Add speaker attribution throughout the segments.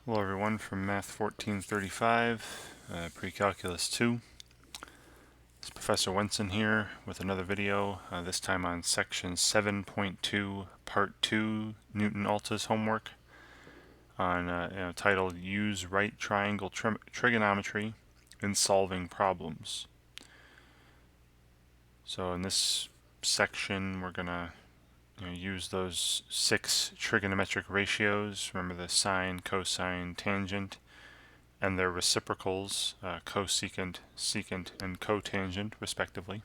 Speaker 1: Hello everyone from Math 1435, Pre-Calculus 2. It's Professor Wenson here with another video, this time on Section 7.2, Part 2, KnewtonAlta's homework, on titled Use Right Triangle Trigonometry in Solving Problems. So in this section we're going to use those 6 trigonometric ratios. Remember the sine, cosine, tangent, and their reciprocals, cosecant, secant, and cotangent, respectively,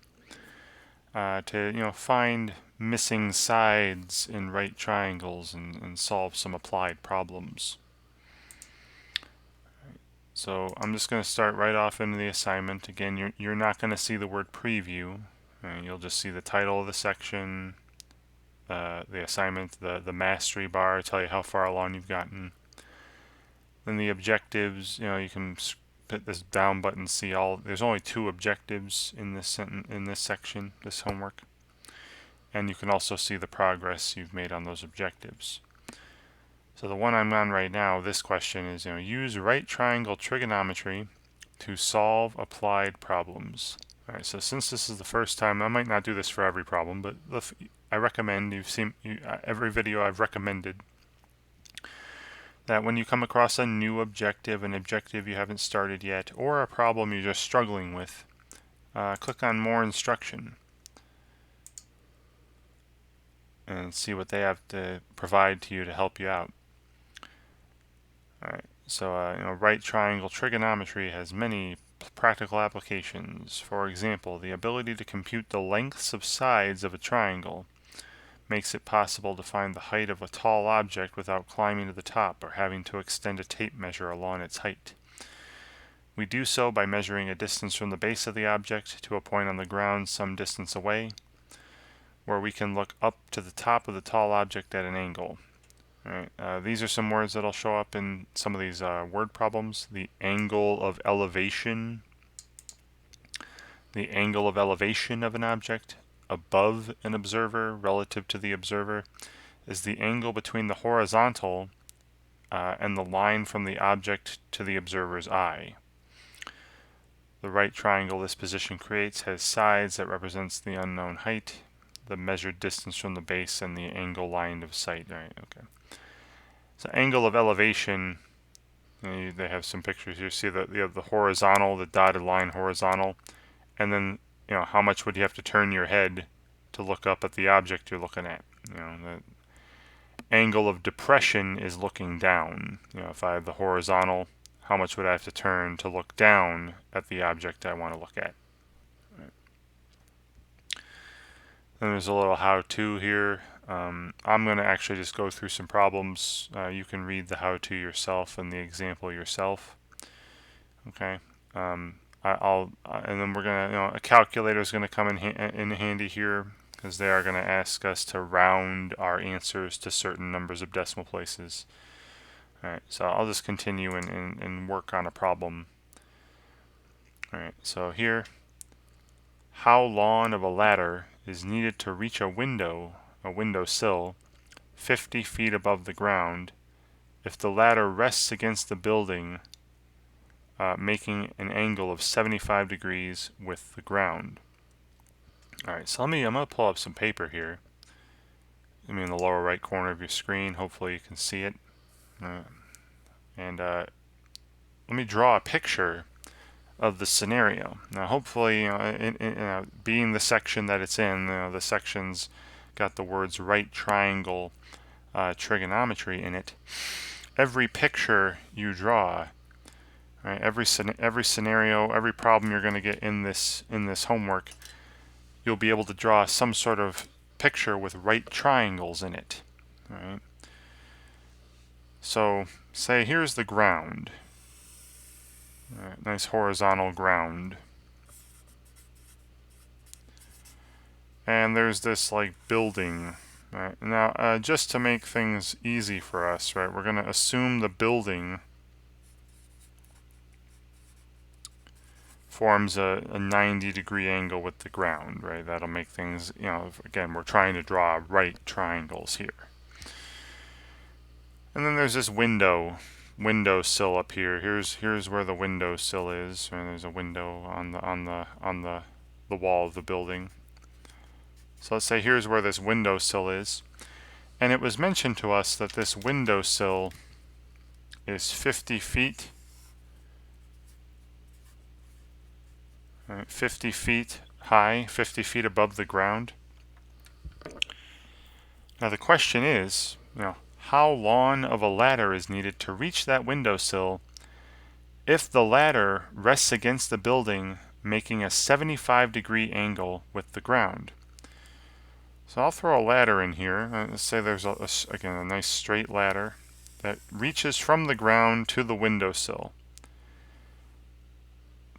Speaker 1: to find missing sides in right triangles and solve some applied problems. So I'm just going to start right off into the assignment. Again, you're not going to see the word preview. You'll just see the title of the section, the assignment, the mastery bar, tell you how far along you've gotten. Then the objectives, you can hit this down button, see all. There's only 2 objectives in this section, this homework, and you can also see the progress you've made on those objectives. So the one I'm on right now, this question is, use right triangle trigonometry to solve applied problems. All right. So since this is the first time, I might not do this for every problem, but I recommend every video I've recommended that when you come across a new objective, an objective you haven't started yet, or a problem you're just struggling with, click on More Instruction and see what they have to provide to you to help you out. Alright, so right triangle trigonometry has many practical applications. For example, the ability to compute the lengths of sides of a triangle makes it possible to find the height of a tall object without climbing to the top or having to extend a tape measure along its height. We do so by measuring a distance from the base of the object to a point on the ground some distance away, where we can look up to the top of the tall object at an angle. Right. These are some words that will show up in some of these word problems. The angle of elevation of an object above an observer relative to the observer is the angle between the horizontal and the line from the object to the observer's eye. The right triangle this position creates has sides that represents the unknown height, the measured distance from the base, and the angle line of sight. Right, okay. So angle of elevation, they have some pictures here. See that you have the horizontal, the dotted line horizontal, and then how much would you have to turn your head to look up at the object you're looking at. The angle of depression is looking down. If I have the horizontal, how much would I have to turn to look down at the object I want to look at? Right. Then there's a little how-to here. I'm going to actually just go through some problems. You can read the how-to yourself and the example yourself. Okay. And then we're gonna, a calculator is going to come in handy here, because they are going to ask us to round our answers to certain numbers of decimal places. Alright, so I'll just continue and work on a problem. Alright, so here, how long of a ladder is needed to reach a windowsill, 50 feet above the ground, if the ladder rests against the building, making an angle of 75 degrees with the ground. Alright, so I'm going to pull up some paper here. In the lower right corner of your screen. Hopefully you can see it. And let me draw a picture of the scenario. Now hopefully, being the section that it's in, the section's got the words right triangle trigonometry in it. Every picture you draw, right, every scenario, every problem you're going to get in this homework, you'll be able to draw some sort of picture with right triangles in it. Right? So say here's the ground. Right, nice horizontal ground. And there's this like building. Right? Now just to make things easy for us, right, we're going to assume the building forms a 90-degree angle with the ground, right? That'll make things, again, we're trying to draw right triangles here. And then there's this window windowsill up here. Here's where the windowsill is. And there's a window on the wall of the building. So let's say here's where this windowsill is. And it was mentioned to us that this windowsill is 50 feet. Right, 50 feet high, 50 feet above the ground. Now the question is, how long of a ladder is needed to reach that windowsill if the ladder rests against the building, making a 75-degree angle with the ground? So I'll throw a ladder in here. Let's say there's again a nice straight ladder that reaches from the ground to the windowsill.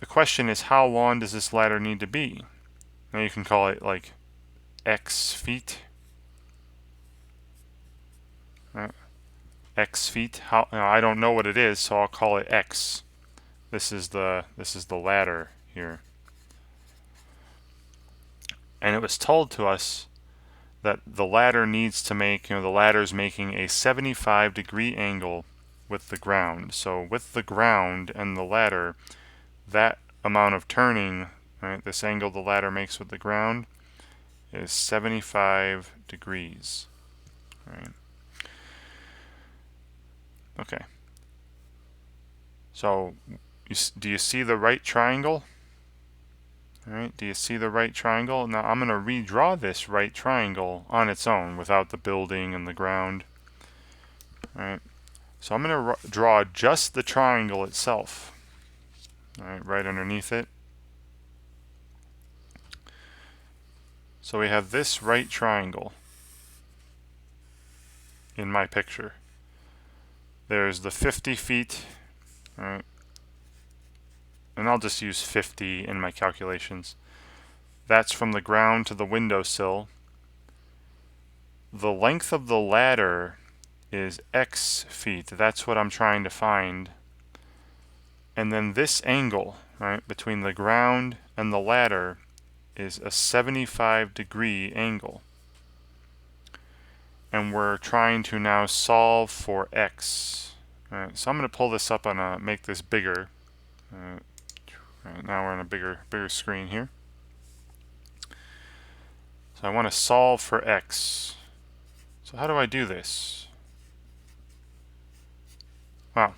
Speaker 1: The question is, how long does this ladder need to be? Now you can call it like X feet. Right? X feet. I don't know what it is, so I'll call it X. This is the ladder here. And it was told to us that the ladder needs to make, the ladder's making a 75-degree angle with the ground. So with the ground and the ladder, that amount of turning, right, this angle the ladder makes with the ground is 75 degrees. Right. Okay. So do you see the right triangle? All right, do you see the right triangle? Now I'm going to redraw this right triangle on its own without the building and the ground. All right. So I'm going to draw just the triangle itself. All right, right underneath it. So we have this right triangle in my picture. There's the 50 feet, all right, and I'll just use 50 in my calculations. That's from the ground to the windowsill. The length of the ladder is X feet. That's what I'm trying to find. And then this angle, right, between the ground and the ladder is a 75-degree angle. And we're trying to now solve for X. All right, so I'm going to pull this up and make this bigger. Right, now we're on a bigger screen here. So I want to solve for X. So how do I do this? Wow.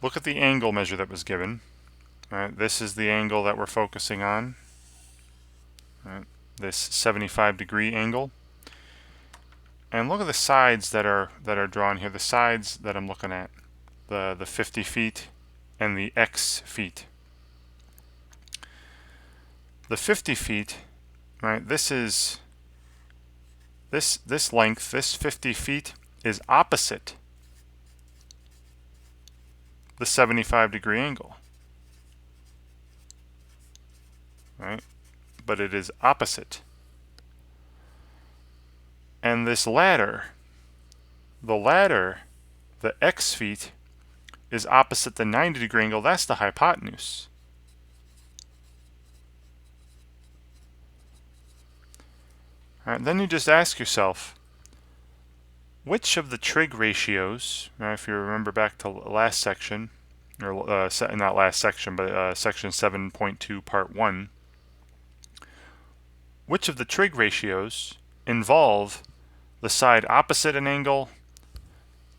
Speaker 1: Look at the angle measure that was given. All right, this is the angle that we're focusing on. All right, this 75-degree angle. And look at the sides that are drawn here. The sides that I'm looking at, the 50 feet and the X feet. The 50 feet, right? This is this length. This 50 feet is opposite the 75-degree angle, right? But it is opposite. And this ladder, the X feet, is opposite the 90-degree angle. That's the hypotenuse. All right, then you just ask yourself, which of the trig ratios, if you remember back to last section, or not last section, but section 7.2 part 1, which of the trig ratios involve the side opposite an angle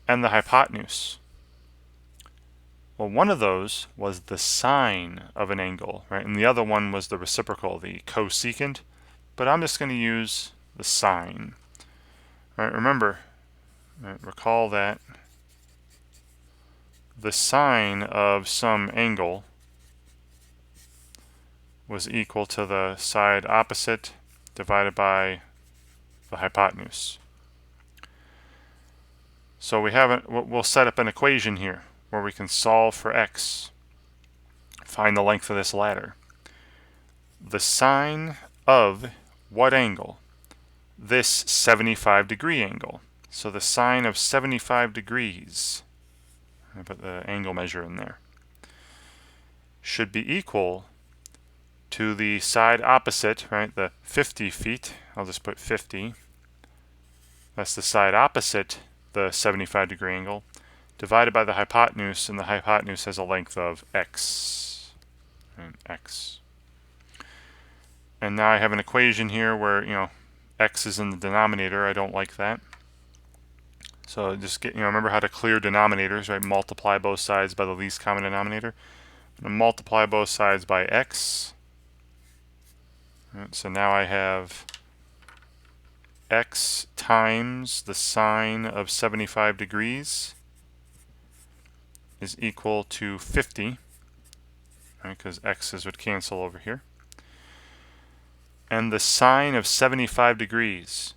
Speaker 1: and the hypotenuse? Well, one of those was the sine of an angle, right? And the other one was the reciprocal, the cosecant. But I'm just going to use the sine. All right, remember, recall that the sine of some angle was equal to the side opposite divided by the hypotenuse. So we'll set up an equation here where we can solve for X. Find the length of this ladder. The sine of what angle? This 75-degree angle. So the sine of 75 degrees, I put the angle measure in there, should be equal to the side opposite, right, the 50 feet. I'll just put 50. That's the side opposite the 75-degree angle, divided by the hypotenuse, and the hypotenuse has a length of x. And x. And now I have an equation here where, x is in the denominator. I don't like that. So just get, remember how to clear denominators, right? Multiply both sides by the least common denominator. I'm going to multiply both sides by x. Right, so now I have x times the sine of 75 degrees is equal to 50, right, because x's would cancel over here. And the sine of 75 degrees.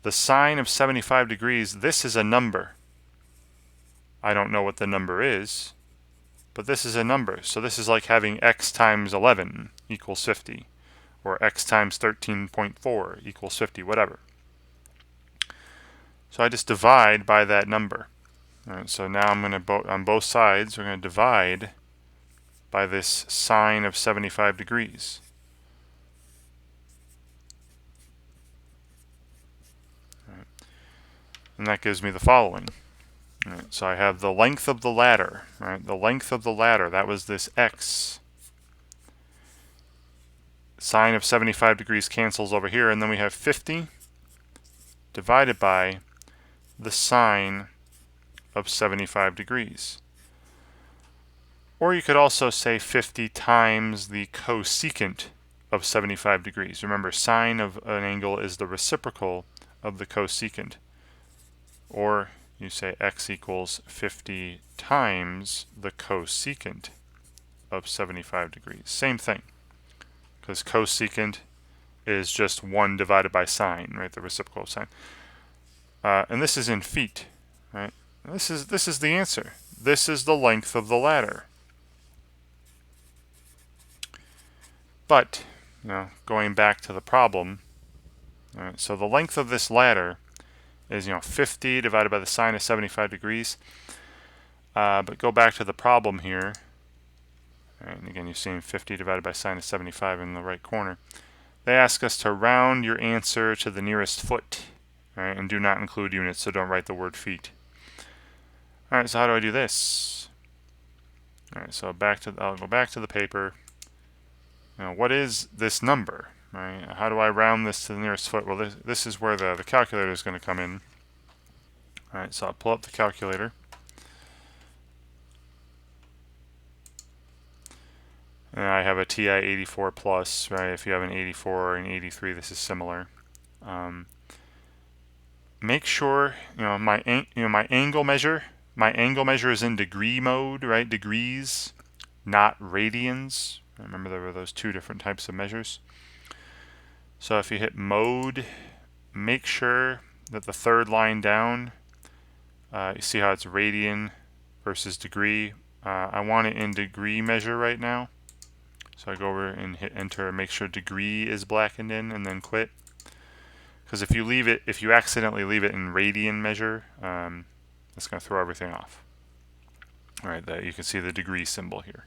Speaker 1: The sine of 75 degrees, this is a number. I don't know what the number is, but this is a number. So this is like having x times 11 equals 50, or x times 13.4 equals 50, whatever. So I just divide by that number. All right, so now I'm going to, on both sides, we're going to divide by this sine of 75 degrees. Right. And that gives me the following. Right, so I have the length of the ladder, right? The length of the ladder, that was this x. Sine of 75 degrees cancels over here, and then we have 50 divided by the sine of 75 degrees. Or you could also say 50 times the cosecant of 75 degrees. Remember, sine of an angle is the reciprocal of the cosecant. Or you say x equals 50 times the cosecant of 75 degrees. Same thing, because cosecant is just 1 divided by sine, right? The reciprocal of sine. And this is in feet, right? This is the answer. This is the length of the ladder. But, going back to the problem, all right, so the length of this ladder is 50 divided by the sine of 75 degrees. But go back to the problem here. Right, and again, you're seeing 50 divided by sine of 75 in the right corner. They ask us to round your answer to the nearest foot, right, and do not include units, so don't write the word feet. All right, so how do I do this? All right, so I'll go back to the paper. What is this number? Right? How do I round this to the nearest foot? Well, this is where the calculator is going to come in. All right, so I'll pull up the calculator. And I have a TI 84 plus, right? If you have an 84 or an 83, this is similar. Make sure my angle measure. My angle measure is in degree mode, right? Degrees, not radians. Remember, there were those two different types of measures. So if you hit mode, make sure that the third line down, you see how it's radian versus degree. I want it in degree measure right now. So I go over and hit enter and make sure degree is blackened in, and then quit. Because if you accidentally leave it in radian measure, it's going to throw everything off. All right, you can see the degree symbol here.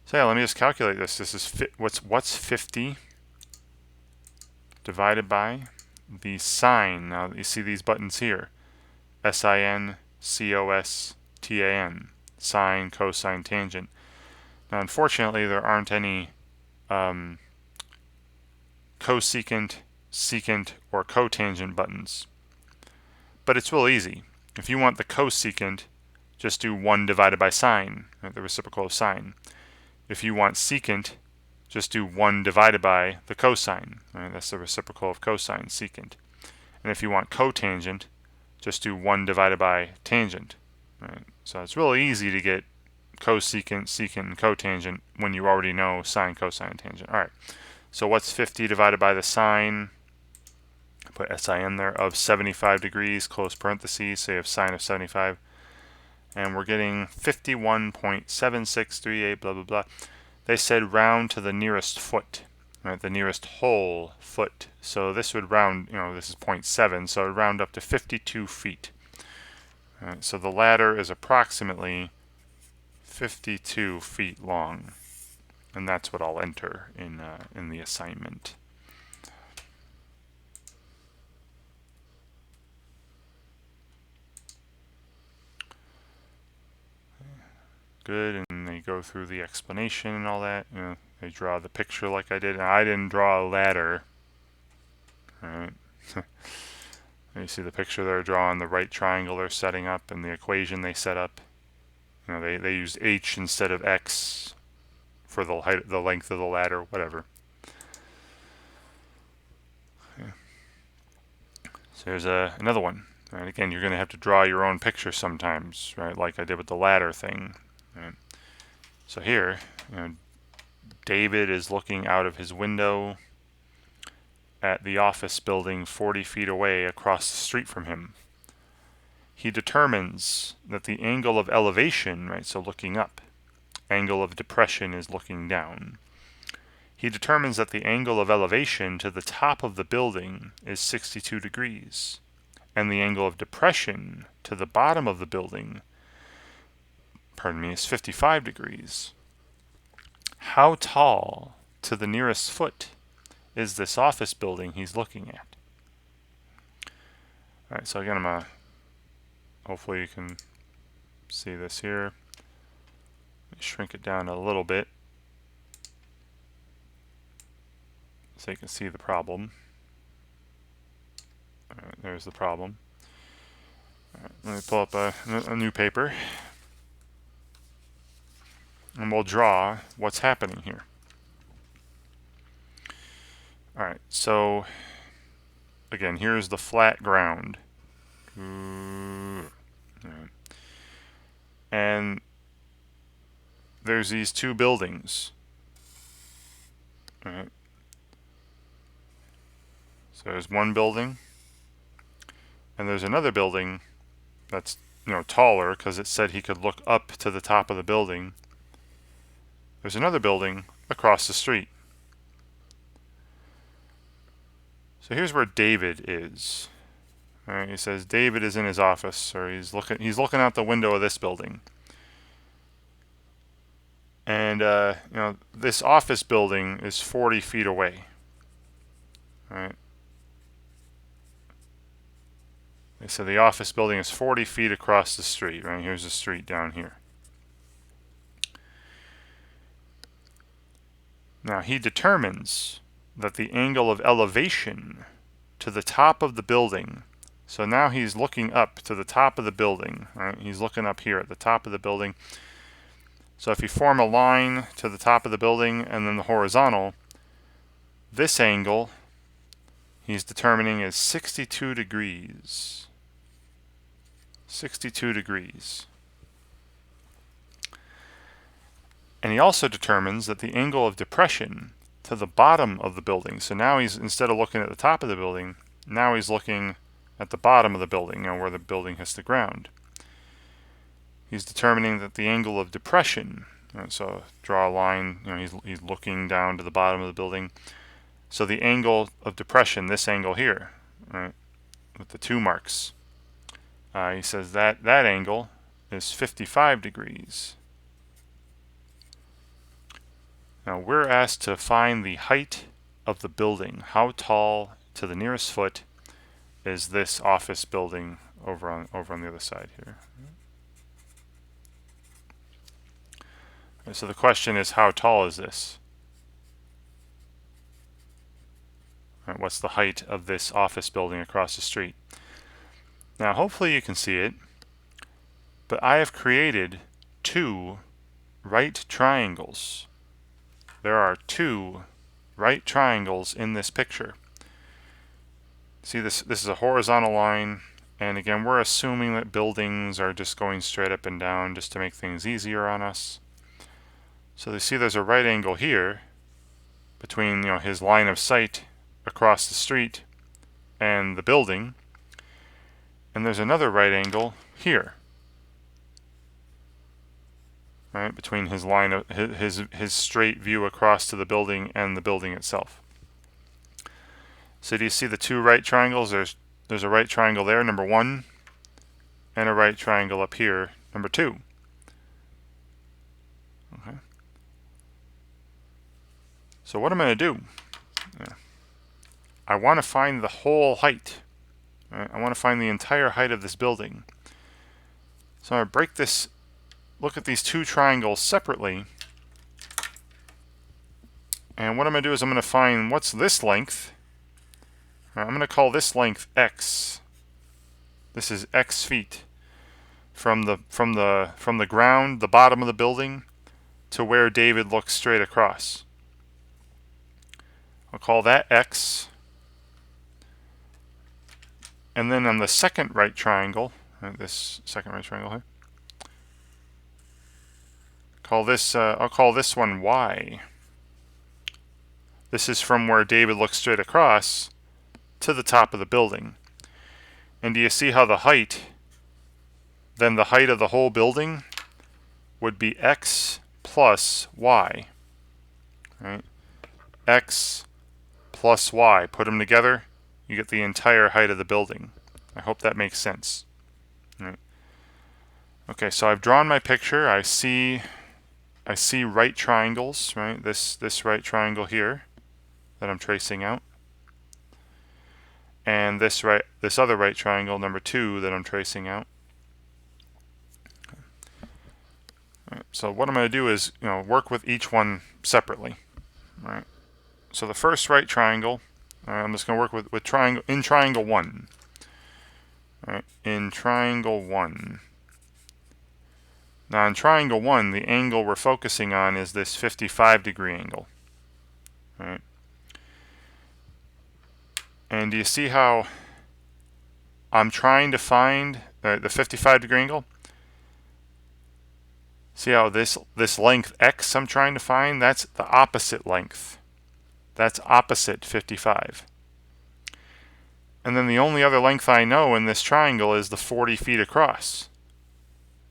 Speaker 1: So yeah, let me just calculate this. This is what's 50 divided by the sine. Now you see these buttons here: sin, cos, tan, sine, cosine, tangent. Now unfortunately there aren't any cosecant, secant, or cotangent buttons. But it's real easy. If you want the cosecant, just do 1 divided by sine, right, the reciprocal of sine. If you want secant, just do 1 divided by the cosine. Right? That's the reciprocal of cosine, secant. And if you want cotangent, just do 1 divided by tangent. Right? So it's really easy to get cosecant, secant, and cotangent when you already know sine, cosine, and tangent. All right. So what's 50 divided by the sine? Put sin there, of 75 degrees, close parentheses, so you have sine of 75. And we're getting 51.7638, blah, blah, blah. They said round to the nearest foot, right? The nearest whole foot. So this would round, this is 0.7, so it would round up to 52 feet. Right, so the ladder is approximately 52 feet long. And that's what I'll enter in the assignment. good, and they go through the explanation and all that. You know, they draw the picture like I did. Now, I didn't draw a ladder. All right. You see the picture they're drawing, the right triangle they're setting up, and the equation they set up. You know, they used h instead of x for the height, the length of the ladder, whatever. Okay. So here's another one. Right, again, you're going to have to draw your own picture sometimes, right? Like I did with the ladder thing. Right? So here, you know, David is looking out of his window at the office building 40 feet away across the street from him. He determines that the angle of elevation, right, so looking up, angle of depression is looking down. He determines that the angle of elevation to the top of the building is 62 degrees, and the angle of depression to the bottom of the building, is 55 degrees. How tall to the nearest foot is this office building he's looking at? All right, so again, hopefully you can see this here. Let me shrink it down a little bit so you can see the problem. All right, there's the problem. All right, let me pull up a new paper, and we'll draw what's happening here. All right, so again, here's the flat ground. And there's these two buildings. All right. So there's one building, and there's another building that's, you know, taller because it said he could look up to the top of the building. There's another building across the street. So here's where David is. All right, he says David is in his office, or he's looking out the window of this building. And you know, this office building is 40 feet away. All right. So the office building is 40 feet across the street. Right, here's the street down here. Now he determines that the angle of elevation to the top of the building, so now he's looking up to the top of the building, right? He's looking up here at the top of the building. So if you form a line to the top of the building and then the horizontal, this angle he's determining is 62 degrees. 62 degrees. And he also determines that the angle of depression to the bottom of the building, so now he's, instead of looking at the top of the building, now he's looking at the bottom of the building, you know, where the building hits the ground. He's determining that the angle of depression, right, so draw a line, you know, he's looking down to the bottom of the building. So the angle of depression, this angle here, right, with the 2 marks, he says that angle is 55 degrees. Now we're asked to find the height of the building. How tall to the nearest foot is this office building over on the other side here? So the question is, how tall is this? Right, what's the height of this office building across the street? Now hopefully you can see it, but I have created 2 right triangles. There are 2 right triangles in this picture. See, this is a horizontal line, and again, we're assuming that buildings are just going straight up and down just to make things easier on us. So you see there's a right angle here between, you know, his line of sight across the street and the building, and there's another right angle here, right, between his line of his straight view across to the building and the building itself. So do you see the 2 right triangles? There's a right triangle there, number 1, and a right triangle up here, number 2. Okay. So what I'm going to do, I want to find the whole height. Right? I want to find the entire height of this building. So I'm going to break this look at these two triangles separately. And what I'm going to do is I'm going to find what's this length. I'm going to call this length x. This is x feet from the ground, the bottom of the building, to where David looks straight across. I'll call that x. And then on the second right triangle, this second right triangle here, I'll call this one y. This is from where David looks straight across to the top of the building. And do you see how the height, then the height of the whole building would be x plus y, right? X plus y, put them together, you get the entire height of the building. I hope that makes sense. Right. Okay, so I've drawn my picture. I see right triangles, right? This right triangle here that I'm tracing out, and this other right triangle, number 2, that I'm tracing out. Right, so what I'm going to do is, work with each one separately. Right. So the first right triangle, I'm just going to work with triangle 1. Right, in triangle 1. Now in triangle 1, the angle we're focusing on is this 55-degree angle. Right. And do you see how I'm trying to find the 55-degree angle? See how this length x I'm trying to find, that's the opposite length. That's opposite 55. And then the only other length I know in this triangle is the 40 feet across.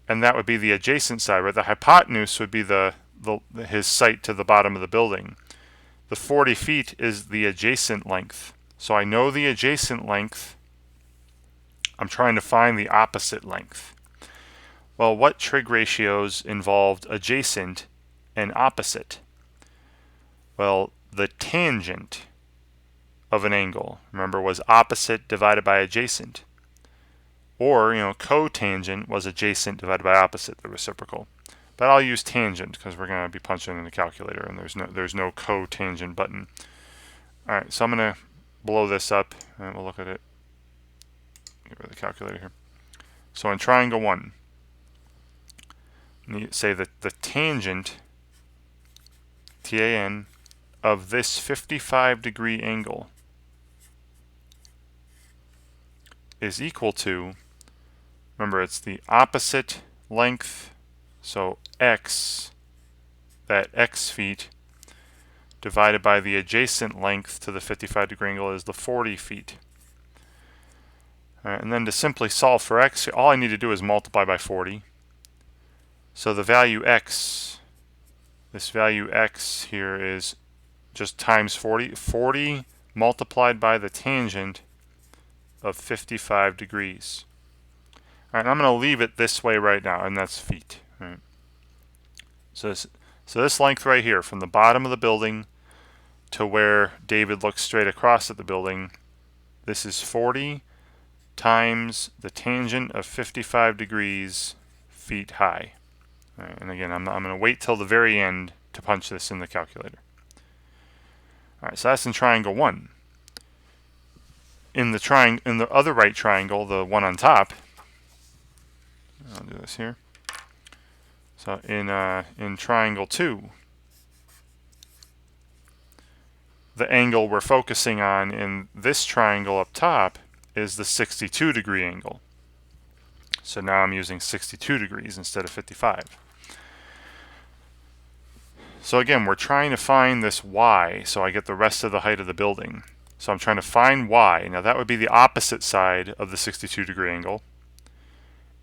Speaker 1: And that would be the adjacent side, where the hypotenuse would be his site to the bottom of the building. The 40 feet is the adjacent length. So I know the adjacent length. I'm trying to find the opposite length. Well, what trig ratios involved adjacent and opposite? Well, the tangent of an angle, remember, was opposite divided by adjacent. Or, cotangent was adjacent divided by opposite, the reciprocal. But I'll use tangent because we're going to be punching in the calculator, and there's no cotangent button. All right, so I'm going to blow this up, and we'll look at it. Get rid of the calculator here. So in triangle 1, say that the tangent, tan, of this 55-degree angle is equal to, remember, it's the opposite length, so x, that x feet, divided by the adjacent length to the 55-degree angle is the 40 feet. All right, and then to simply solve for x, all I need to do is multiply by 40. So the value x, this value x here is just times 40. 40 multiplied by the tangent of 55 degrees. All right, and I'm going to leave it this way right now, and that's feet. Right. So this length right here, from the bottom of the building to where David looks straight across at the building, this is 40 times the tangent of 55 degrees feet high. All right, and again, I'm going to wait till the very end to punch this in the calculator. All right, so that's in triangle 1. In the other right triangle, the one on top, I'll do this here. So in triangle 2, the angle we're focusing on in this triangle up top is the 62-degree angle. So now I'm using 62 degrees instead of 55. So again, we're trying to find this y, so I get the rest of the height of the building. So I'm trying to find y. Now that would be the opposite side of the 62-degree angle.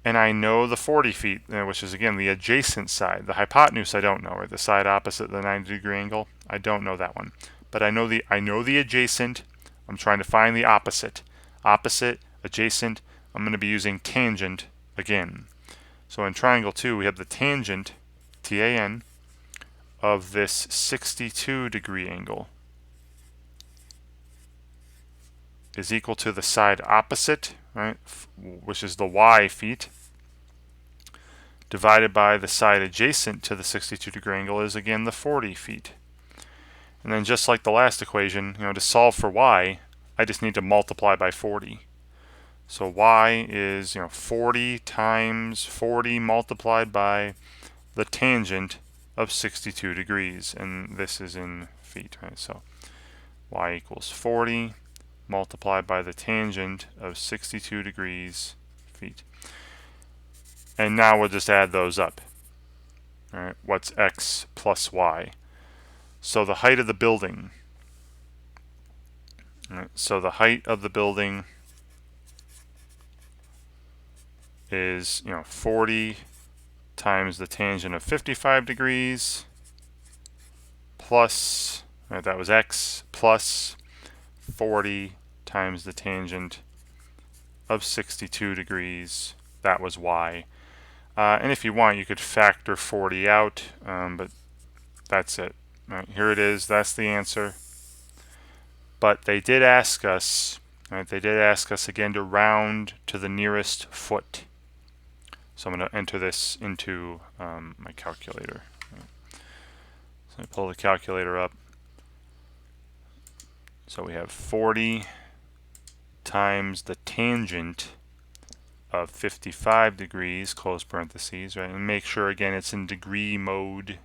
Speaker 1: And I know the 40 feet, which is again the adjacent side. The hypotenuse I don't know, or the side opposite the 90-degree angle. I don't know that one. But I know the adjacent. I'm trying to find the opposite. Opposite, adjacent. I'm going to be using tangent again. So in triangle 2, we have the tangent, tan, of this 62-degree angle is equal to the side opposite, right, which is the y feet, divided by the side adjacent to the 62-degree angle is, again, the 40 feet. And then just like the last equation, to solve for y, I just need to multiply by 40. So y is 40 times 40 multiplied by the tangent of 62 degrees, and this is in feet, right? So y equals 40 multiplied by the tangent of 62 degrees feet. And now we'll just add those up. All right, what's x plus y? So the height of the building. All right, so the height of the building is 40 times the tangent of 55 degrees plus, right, that was x, plus 40 times the tangent of 62 degrees, that was y. And if you want, you could factor 40 out, but that's it. Right, here it is, that's the answer. But they did ask us, right, they did ask us again to round to the nearest foot. So I'm going to enter this into my calculator. So I pull the calculator up. So we have 40 times the tangent of 55 degrees, close parentheses, right? And make sure, again, it's in degree mode.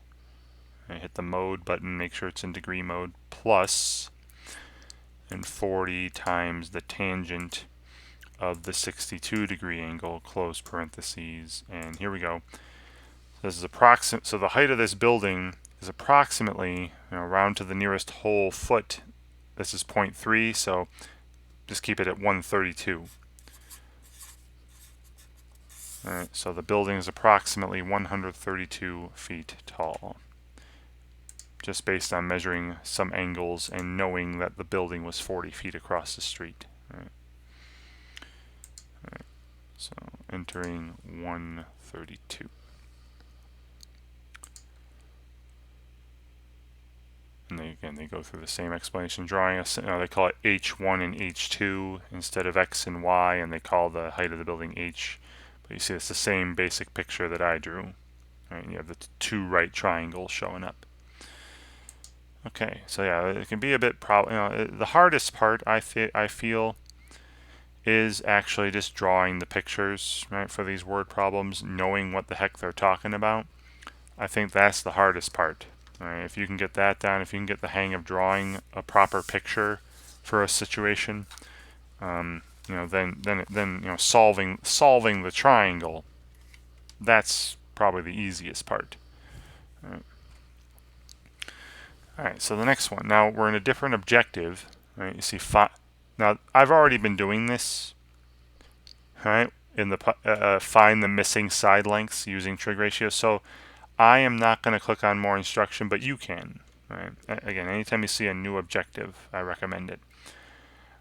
Speaker 1: I hit the mode button, make sure it's in degree mode, plus, and 40 times the tangent of the 62-degree angle, close parentheses, and here we go. This is approximate. So the height of this building is approximately, round to the nearest whole foot. This is 0.3, so just keep it at 132. All right, so the building is approximately 132 feet tall, just based on measuring some angles and knowing that the building was 40 feet across the street. All right. All right. So entering 132. And they go through the same explanation, drawing us. They call it H1 and H2 instead of X and Y, and they call the height of the building H. But you see, it's the same basic picture that I drew. Right? You have the two right triangles showing up. Okay, so yeah, it can be a bit the hardest part I feel is actually just drawing the pictures, right, for these word problems, knowing what the heck they're talking about. I think that's the hardest part. All right, if you can get that down, if you can get the hang of drawing a proper picture for a situation, then solving the triangle, that's probably the easiest part. All right. All right, so the next one. Now we're in a different objective. Right, you see, now I've already been doing this. All right, in the find the missing side lengths using trig ratio. So I am not going to click on more instruction, but you can. Right? Again, anytime you see a new objective, I recommend it.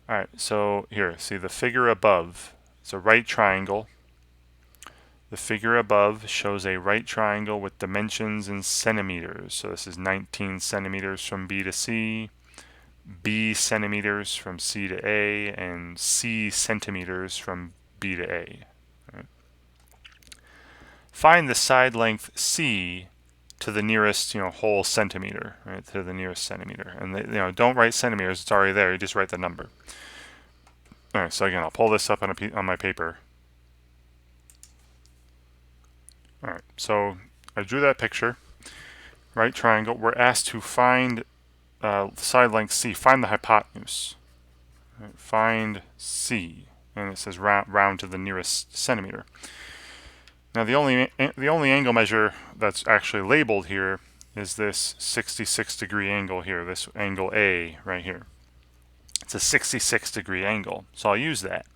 Speaker 1: All right, so here, see the figure above. It's a right triangle. The figure above shows a right triangle with dimensions in centimeters. So this is 19 centimeters from B to C, B centimeters from C to A, and C centimeters from B to A. Right. Find the side length C to the nearest, whole centimeter, right? To the nearest centimeter. And don't write centimeters; it's already there. You just write the number. All right. So again, I'll pull this up on my paper. All right, so I drew that picture, right triangle. We're asked to find side length C, find the hypotenuse. Right, find C, and it says round to the nearest centimeter. Now the only angle measure that's actually labeled here is this 66-degree angle here, this angle A right here. It's a 66-degree angle, so I'll use that.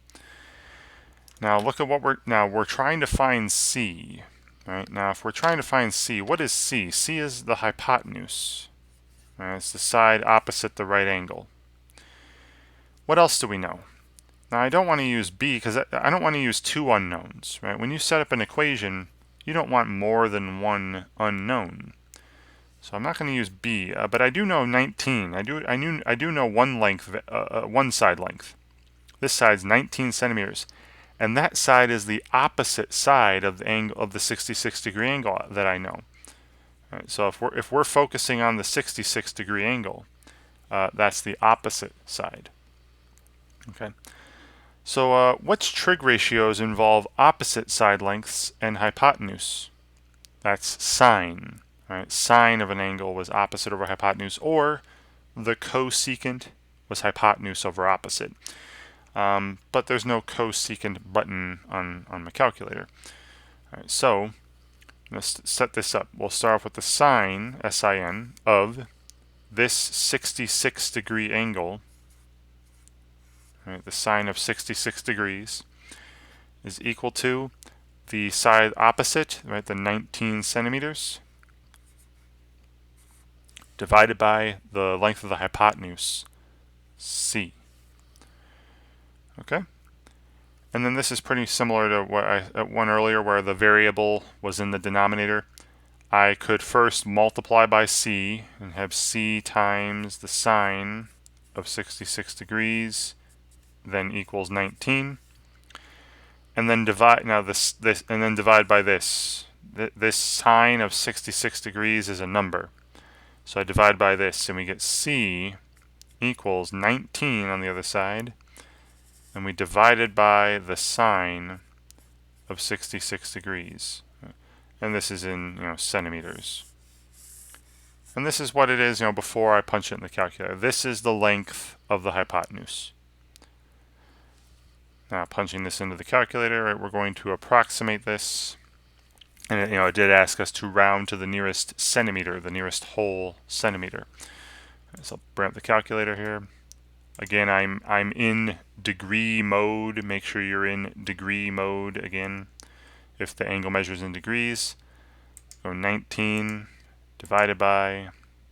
Speaker 1: Now look at what we're trying to find C. Right, now if we're trying to find C, what is C? C is the hypotenuse. Right, it's the side opposite the right angle. What else do we know? Now I don't want to use B because I don't want to use two unknowns. Right? When you set up an equation, you don't want more than one unknown. So I'm not going to use B, but I do know 19. I do know one length, one side length. This side's 19 centimeters. And that side is the opposite side of the angle of the 66-degree angle that I know. Right, so if we're focusing on the 66-degree angle, that's the opposite side. Okay. So which trig ratios involve opposite side lengths and hypotenuse? That's sine. Right? Sine of an angle was opposite over hypotenuse, or the cosecant was hypotenuse over opposite. But there's no cosecant button on my calculator. All right, so let's set this up. We'll start off with the sine, S-I-N, of this 66-degree angle. Right, the sine of 66 degrees is equal to the side opposite, right, the 19 centimeters, divided by the length of the hypotenuse, C. Okay? And then this is pretty similar to what I one earlier, where the variable was in the denominator. I could first multiply by C and have C times the sine of 66 degrees, then equals 19. And then divide and then divide by this. This sine of 66 degrees is a number. So I divide by this, and we get C equals 19 on the other side. And we divided by the sine of 66 degrees. And this is in centimeters. And this is what it is before I punch it in the calculator. This is the length of the hypotenuse. Now punching this into the calculator, right, we're going to approximate this. And it did ask us to round to the nearest centimeter, the nearest whole centimeter. So I'll bring up the calculator here. Again, I'm in degree mode. Make sure you're in degree mode again. If the angle measures in degrees, go 19 divided by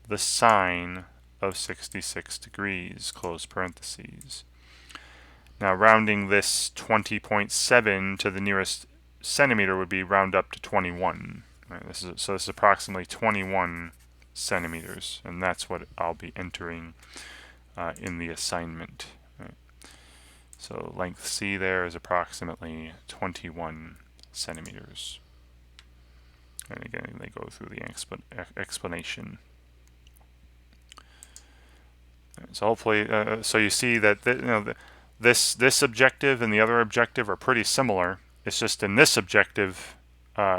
Speaker 1: the sine of 66 degrees, close parentheses. Now rounding this 20.7 to the nearest centimeter would be round up to 21. Right, this is approximately 21 centimeters, and that's what I'll be entering in the assignment. Right. So length C there is approximately 21 centimeters. And again, they go through the explanation. So hopefully, so you see that this objective and the other objective are pretty similar. It's just in this objective,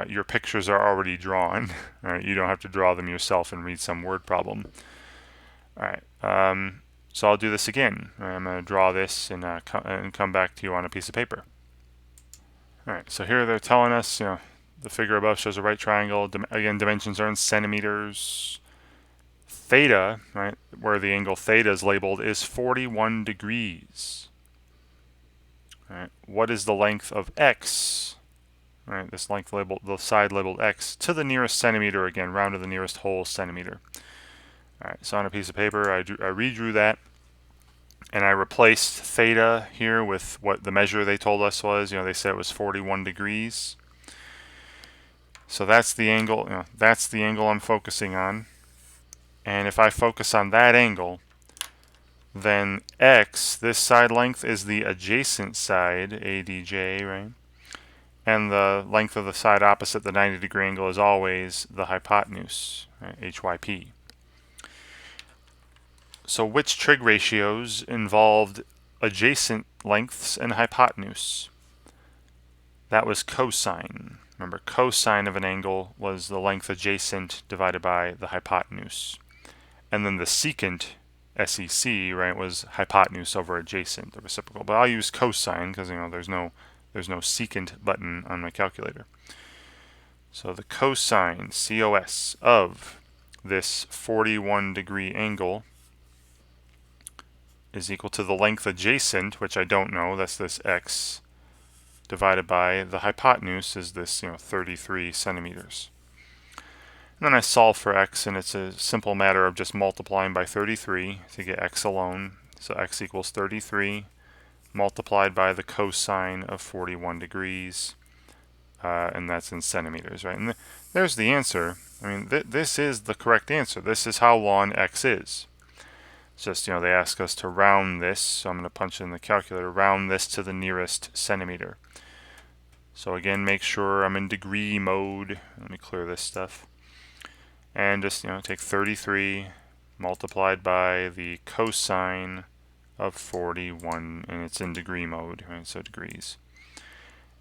Speaker 1: your pictures are already drawn. Right? You don't have to draw them yourself and read some word problem. All right. So I'll do this again. I'm going to draw this and come back to you on a piece of paper. All right. So here they're telling us, the figure above shows a right triangle. Again, dimensions are in centimeters. Theta, right, where the angle theta is labeled, is 41 degrees. All right. What is the length of x? All right, this length labeled, the side labeled x, to the nearest centimeter, again, round to the nearest whole centimeter. All right, so on a piece of paper, I redrew that, and I replaced theta here with what the measure they told us was. They said it was 41 degrees. So that's the angle. That's the angle I'm focusing on. And if I focus on that angle, then x, this side length, is the adjacent side, ADJ, right? And the length of the side opposite the 90-degree angle is always the hypotenuse, right? HYP. So which trig ratios involved adjacent lengths and hypotenuse? That was cosine. Remember, cosine of an angle was the length adjacent divided by the hypotenuse. And then the secant, SEC, right, was hypotenuse over adjacent, the reciprocal. But I'll use cosine because there's no secant button on my calculator. So the cosine, COS, of this 41-degree angle is equal to the length adjacent, which I don't know, that's this x, divided by the hypotenuse is this 33 centimeters. And then I solve for x, and it's a simple matter of just multiplying by 33 to get x alone. So x equals 33 multiplied by the cosine of 41 degrees, and that's in centimeters, right? And there's the answer. I mean, this is the correct answer. This is how long x is. It's just, they ask us to round this, so I'm going to punch in the calculator, round this to the nearest centimeter. So again, make sure I'm in degree mode. Let me clear this stuff. And just, take 33 multiplied by the cosine of 41, and it's in degree mode, right? So degrees.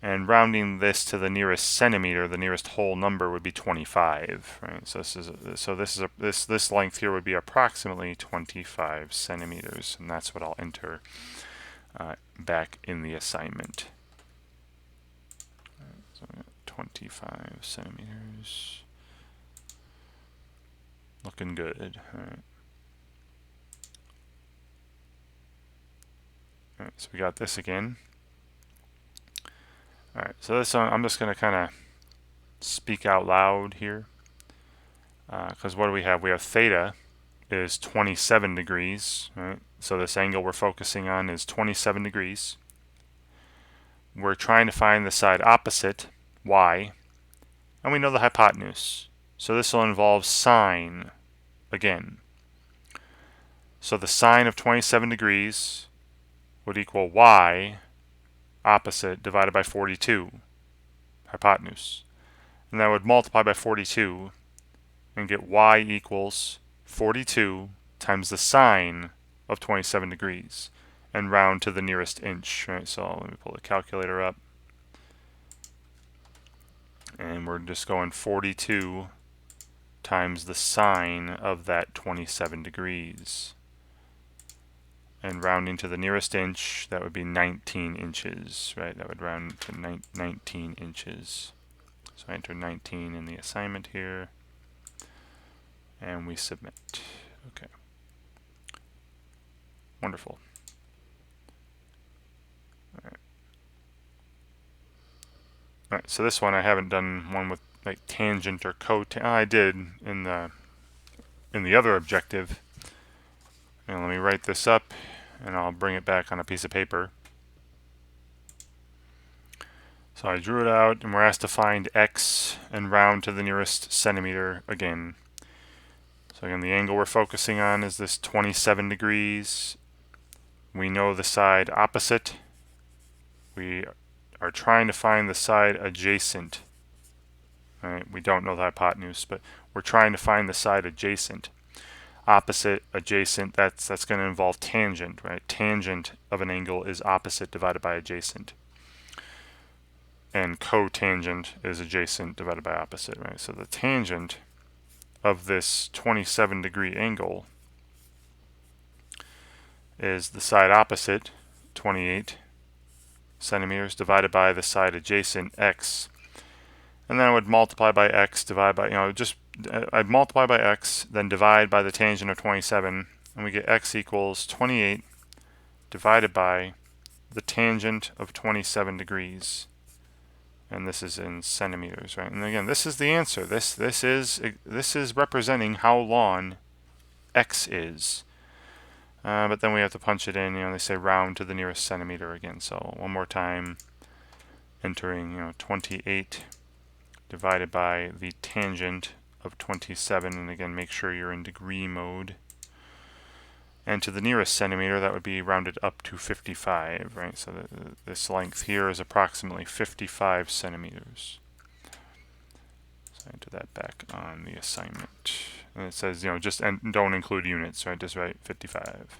Speaker 1: And rounding this to the nearest centimeter, the nearest whole number would be 25, right? So this length here would be approximately 25 centimeters, and that's what I'll enter back in the assignment. So 25 centimeters. Looking good. All right, so we got this again. All right, so this I'm just going to kind of speak out loud here, because what do we have? We have theta is 27 degrees, right? So this angle we're focusing on is 27 degrees. We're trying to find the side opposite, y, and we know the hypotenuse. So this will involve sine again. So the sine of 27 degrees would equal y, opposite, divided by 42, hypotenuse. And that would multiply by 42 and get y equals 42 times the sine of 27 degrees and round to the nearest inch, right? So let me pull the calculator up. And we're just going 42 times the sine of that 27 degrees. And rounding to the nearest inch, that would be 19 inches, right? That would round to 19 inches. So I enter 19 in the assignment here, and we submit. Okay. Wonderful. All right, so this one I haven't done one with like tangent or cotangent. I did in the other objective. And let me write this up, and I'll bring it back on a piece of paper. So I drew it out, and we're asked to find x and round to the nearest centimeter again. So again, the angle we're focusing on is this 27 degrees. We know the side opposite. We are trying to find the side adjacent. Right? We don't know the hypotenuse, but we're trying to find the side adjacent. Opposite, adjacent, that's going to involve tangent, right? Tangent of an angle is opposite divided by adjacent. And cotangent is adjacent divided by opposite, right? So the tangent of this 27 degree angle is the side opposite, 28 centimeters, divided by the side adjacent, x. And then I would multiply by x, divide by, I'd multiply by x, then divide by the tangent of 27, and we get x equals 28 divided by the tangent of 27 degrees. And this is in centimeters, right? And again, this is the answer. This is representing how long x is. But then we have to punch it in. They say round to the nearest centimeter again. So one more time, entering 28 divided by the tangent of 27, and again, make sure you're in degree mode. And to the nearest centimeter, that would be rounded up to 55, right? So this length here is approximately 55 centimeters. So I enter that back on the assignment. And it says, and don't include units, right? Just write 55.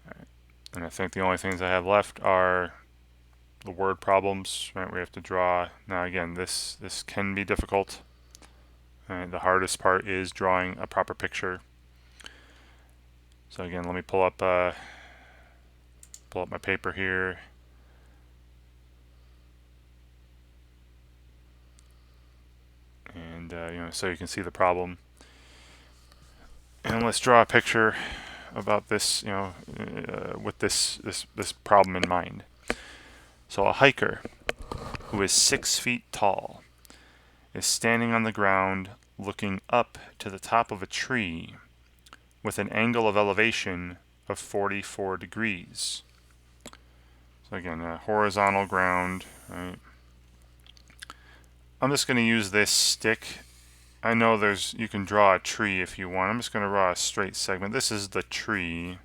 Speaker 1: All right. And I think the only things I have left are the word problems, right? We have to draw. Now again, this can be difficult. The hardest part is drawing a proper picture. So again, let me pull up my paper here. And so you can see the problem. And let's draw a picture about this, with this problem in mind. So a hiker who is 6 feet tall is standing on the ground looking up to the top of a tree with an angle of elevation of 44 degrees. So again, horizontal ground, right? I'm just going to use this stick I know you can draw a tree if you want. I'm just going to draw a straight segment. This is the tree,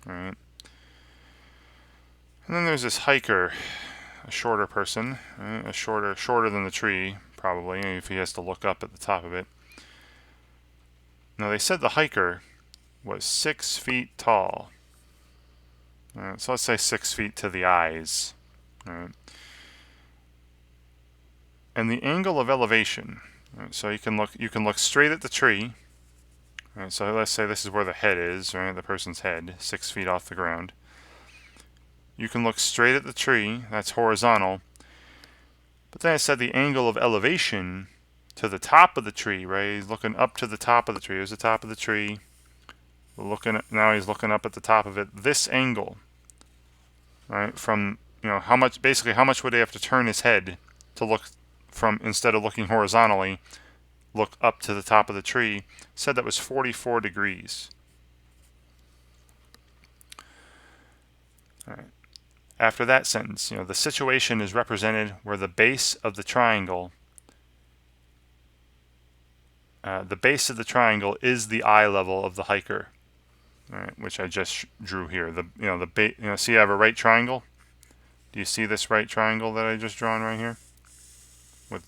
Speaker 1: right? And then there's this hiker, a shorter person, right? Shorter than the tree, probably, if he has to look up at the top of it. Now they said the hiker was 6 feet tall. So let's say 6 feet to the eyes. Right? And the angle of elevation. Right? So you can look straight at the tree. Right? So let's say this is where the head is, right? The person's head, 6 feet off the ground. You can look straight at the tree. That's horizontal. But then I said the angle of elevation to the top of the tree, right? He's looking up to the top of the tree. Here's the top of the tree. Now he's looking up at the top of it. This angle, right? From how much would he have to turn his head to look from, instead of looking horizontally, look up to the top of the tree? Said that was 44 degrees. All right. After that sentence, the situation is represented where the base of the triangle is the eye level of the hiker, right, which I just drew here. See I have a right triangle. Do you see this right triangle that I just drawn right here?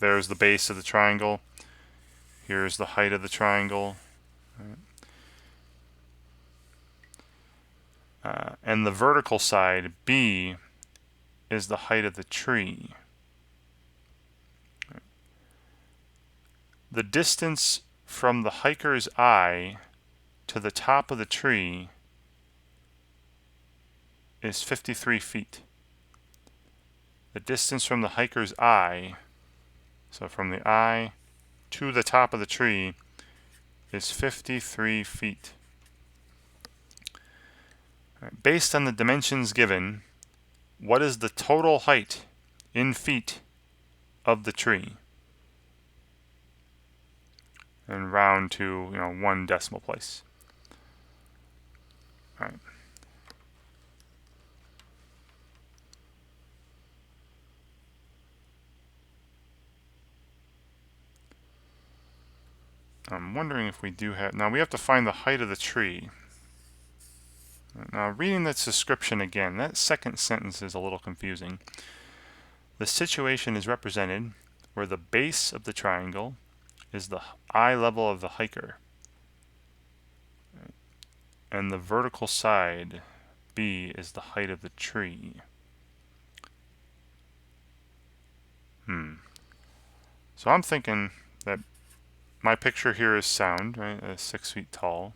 Speaker 1: There's the base of the triangle. Here's the height of the triangle. Right. And the vertical side, B, is the height of the tree. Right. The distance from the hiker's eye to the top of the tree is 53 feet. The distance from the hiker's eye, so from the eye to the top of the tree, is 53 feet. Right. Based on the dimensions given, what is the total height in feet of the tree? And round to 1 decimal place. All right. I'm wondering if we do have... Now we have to find the height of the tree. Now reading this description again, that second sentence is a little confusing. The situation is represented where the base of the triangle is the eye level of the hiker. And the vertical side, B, is the height of the tree. So I'm thinking that my picture here is sound, right? 6 feet tall.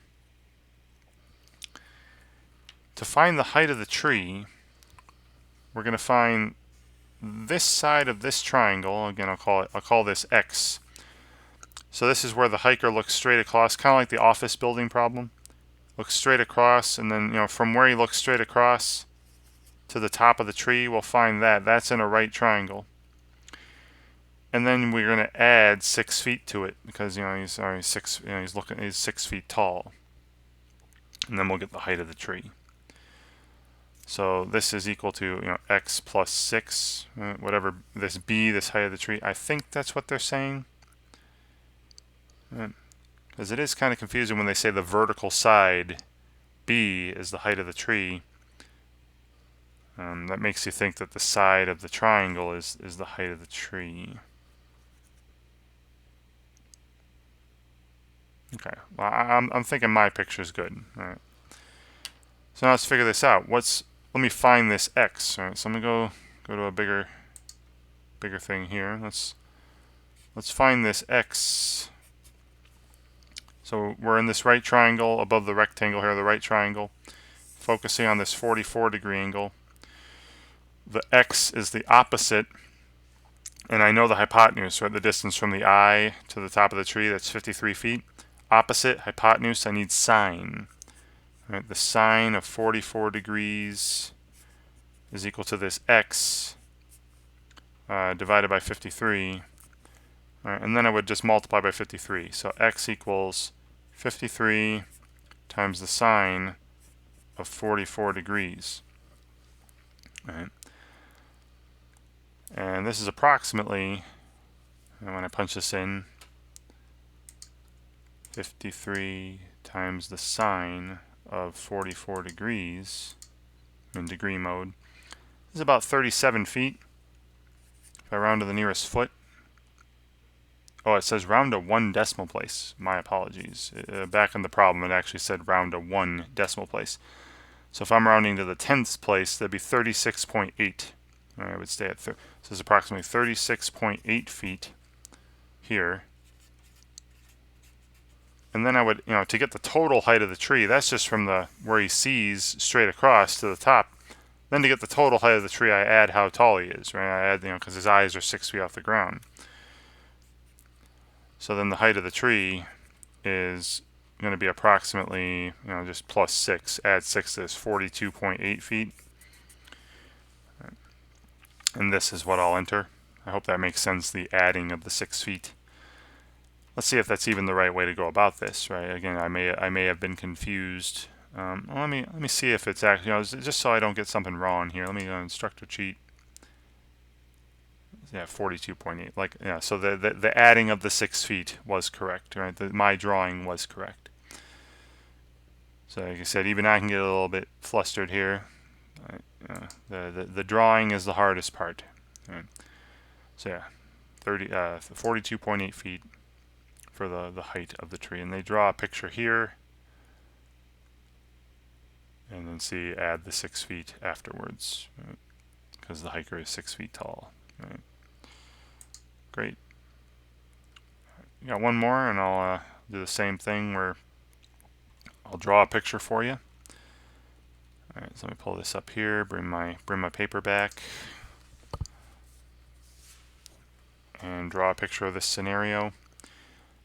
Speaker 1: To find the height of the tree, we're going to find this side of this triangle. Again, I'll call this X. So this is where the hiker looks straight across, kind of like the office building problem. Looks straight across, and then from where he looks straight across to the top of the tree, we'll find that's in a right triangle. And then we're going to add 6 feet to it because he's 6 feet tall. And then we'll get the height of the tree. So this is equal to x plus 6, whatever this b, this height of the tree. I think that's what they're saying. Because it is kind of confusing when they say the vertical side b is the height of the tree. That makes you think that the side of the triangle is the height of the tree. Okay, well, I'm thinking my picture is good. All right. So now let's figure this out. Let me find this x. All right, so I'm gonna go to a bigger thing here. Let's find this x. So we're in this right triangle above the rectangle here, the right triangle, focusing on this 44-degree angle. The x is the opposite, and I know the hypotenuse, right? The distance from the eye to the top of the tree, that's 53 feet. Opposite, hypotenuse, I need sine. Right, the sine of 44 degrees is equal to this x divided by 53. All right, and then I would just multiply by 53. So x equals 53 times the sine of 44 degrees. All right. And this is approximately, and when I punch this in, 53 times the sine of 44 degrees in degree mode is about 37 feet. If I round to the nearest foot, oh, it says round to 1 decimal place. My apologies. Back in the problem, it actually said round to 1 decimal place. So if I'm rounding to the 10th place, that'd be 36.8. I would stay at, this is approximately 36.8 feet here. And then I would, to get the total height of the tree, that's just from where he sees straight across to the top. Then to get the total height of the tree, I add how tall he is, right? I add, because his eyes are 6 feet off the ground. So then the height of the tree is going to be approximately, just plus 6. Add 6 to this, 42.8 feet. And this is what I'll enter. I hope that makes sense, the adding of the 6 feet. Let's see if that's even the right way to go about this, right? Again, I may have been confused. Well, let me see if it's actually, just so I don't get something wrong here. Let me go instructor cheat. Yeah, 42.8. Like, yeah. So the adding of the 6 feet was correct, right? My drawing was correct. So like I said, even I can get a little bit flustered here. The drawing is the hardest part. Right? So yeah, 42.8 feet for the height of the tree, and they draw a picture here, and then see add the 6 feet afterwards, because the hiker is 6 feet tall. Right? Great. Got one more, and I'll do the same thing where I'll draw a picture for you. All right, so let me pull this up here, bring my paper back, and draw a picture of this scenario.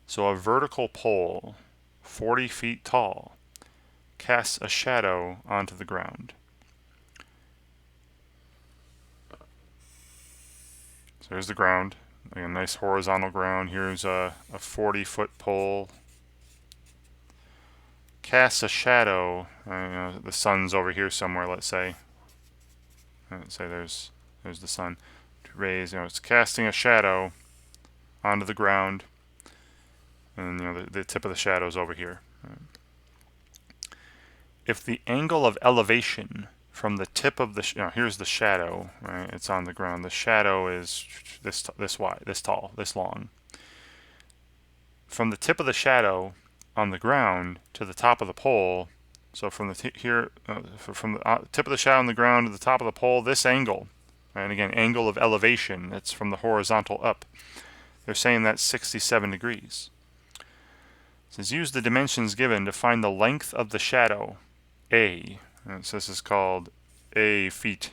Speaker 1: So a vertical pole, 40 feet tall, casts a shadow onto the ground. So here's the ground, a nice horizontal ground. Here's a 40-foot pole. Casts a shadow. The sun's over here somewhere. Let's say. Let's say there's the sun. Rays. It's casting a shadow onto the ground, and the tip of the shadow is over here. If the angle of elevation from the tip of the here's the shadow, right? It's on the ground. The shadow is this wide, this tall, this long. From the tip of the shadow on the ground to the top of the pole. So from the from the tip of the shadow on the ground to the top of the pole, this angle, and again, angle of elevation, that's from the horizontal up. They're saying that's 67 degrees. It says use the dimensions given to find the length of the shadow, A. So this is called A feet.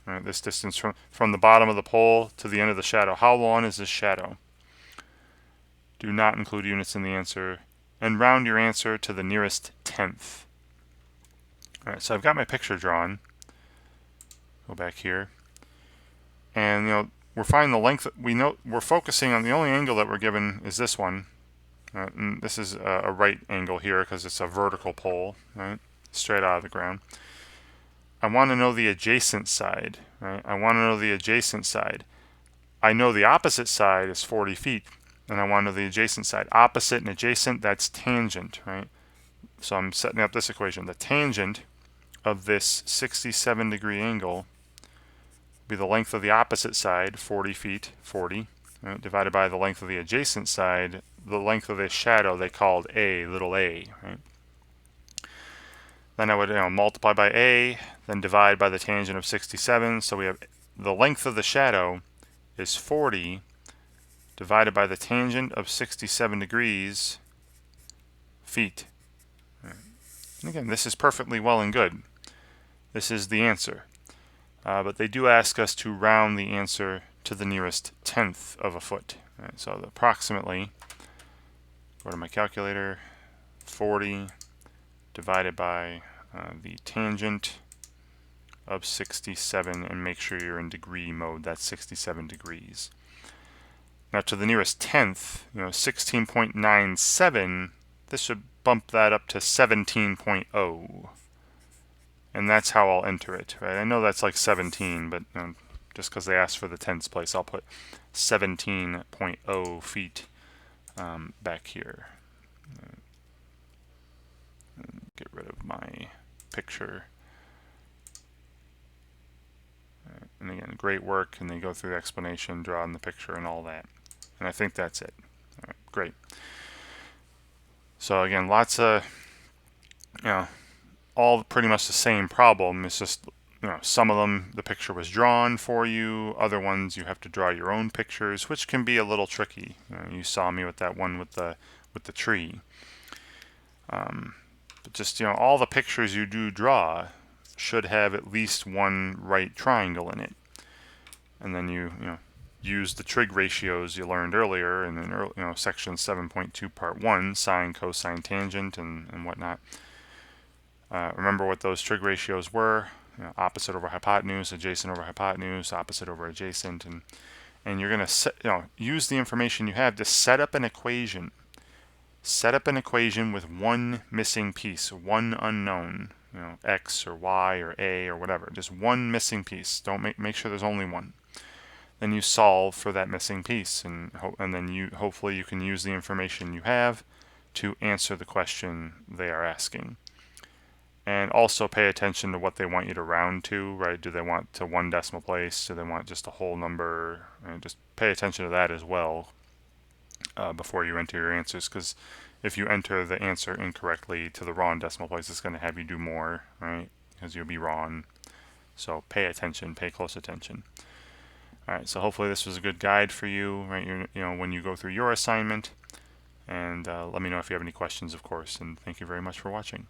Speaker 1: Right, this distance from the bottom of the pole to the end of the shadow. How long is this shadow? Do not include units in the answer, and round your answer to the nearest tenth. All right, so I've got my picture drawn. Go back here, and we're finding the length. We're focusing on the only angle that we're given is this one. And this is a right angle here because it's a vertical pole, right, straight out of the ground. I want to know the adjacent side, right? I want to know the adjacent side. I know the opposite side is 40 feet, and I want to know the adjacent side. Opposite and adjacent, that's tangent, right? So I'm setting up this equation. The tangent of this 67 degree angle will be the length of the opposite side, 40 feet, 40, right, divided by the length of the adjacent side, the length of this shadow they called A, little a, right? Then I would multiply by A, then divide by the tangent of 67. So we have the length of the shadow is 40 divided by the tangent of 67 degrees feet. Right. And again, this is perfectly well and good. This is the answer. But they do ask us to round the answer to the nearest tenth of a foot. Right. So approximately, go to my calculator, 40 divided by the tangent of 67, and make sure you're in degree mode. That's 67 degrees. Now to the nearest tenth, 16.97, this should bump that up to 17.0. And that's how I'll enter it, right? I know that's like 17, but just because they asked for the tenths place, I'll put 17.0 feet back here. Get rid of my picture. And again, great work, and they go through the explanation, draw in the picture and all that. And I think that's it. All right, great. So again, lots of, all pretty much the same problem. It's just, some of them the picture was drawn for you. Other ones you have to draw your own pictures, which can be a little tricky. You saw me with that one with the tree. But just, all the pictures you do draw should have at least one right triangle in it. And then you use the trig ratios you learned earlier in section 7.2 part 1, sine, cosine, tangent, and whatnot. Remember what those trig ratios were: opposite over hypotenuse, adjacent over hypotenuse, opposite over adjacent, and you're going to use the information you have to set up an equation. Set up an equation with one missing piece, one unknown, x or y or a or whatever, just one missing piece. Don't make sure there's only one. Then you solve for that missing piece, and then hopefully you can use the information you have to answer the question they are asking. And also pay attention to what they want you to round to, right? Do they want to one decimal place? Do they want just a whole number? And just pay attention to that as well before you enter your answers, because if you enter the answer incorrectly to the wrong decimal place, it's going to have you do more, right? Because you'll be wrong. So pay attention, pay close attention. All right, so hopefully this was a good guide for you, right? When you go through your assignment. And let me know if you have any questions, of course. And thank you very much for watching.